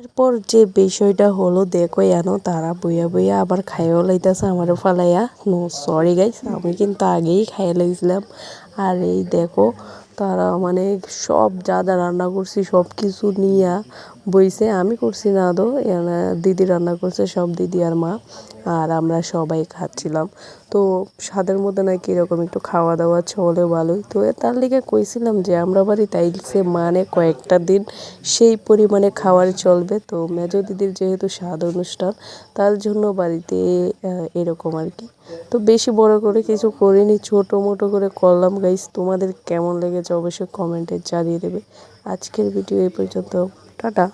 এরপর যে বিষয়টা হলো দেখো এনো তারা বইয়া বইয়া আবার খাইও লাইতেছে আমারও ফালাইয়া। নো সরি গাইস, আমি কিন্তু আগেই খাইয়ে লাইছিলাম। আর এই দেখো তারা মানে সব যা যা রান্না করছি সব কিছু নিয়ে বইছে। আমি করছি না আদৌ, দিদি রান্না করছে, সব দিদি আর মা। আর আমরা সবাই খাচ্ছিলাম। তো স্বাদের মধ্যে নাকি এরকম একটু খাওয়া দাওয়া চলে ভালোই। তো তার লিগে কইছিলাম যে আমরা বাড়ি তাইলছে মানে কয়েকটা দিন সেই পরিমাণে খাওয়ার চলবে। তো মেজো দিদির যেহেতু স্বাদ অনুষ্ঠান তার জন্য বাড়িতে এরকম আর কি। তো বেশি বড় করে কিছু করিনি, ছোটো মোটো করে করলাম গাইস। তোমাদের কেমন লেগেছে অবশ্যই কমেন্টে জানিয়ে দেবে। আজকের ভিডিও এই পর্যন্ত, টাটা।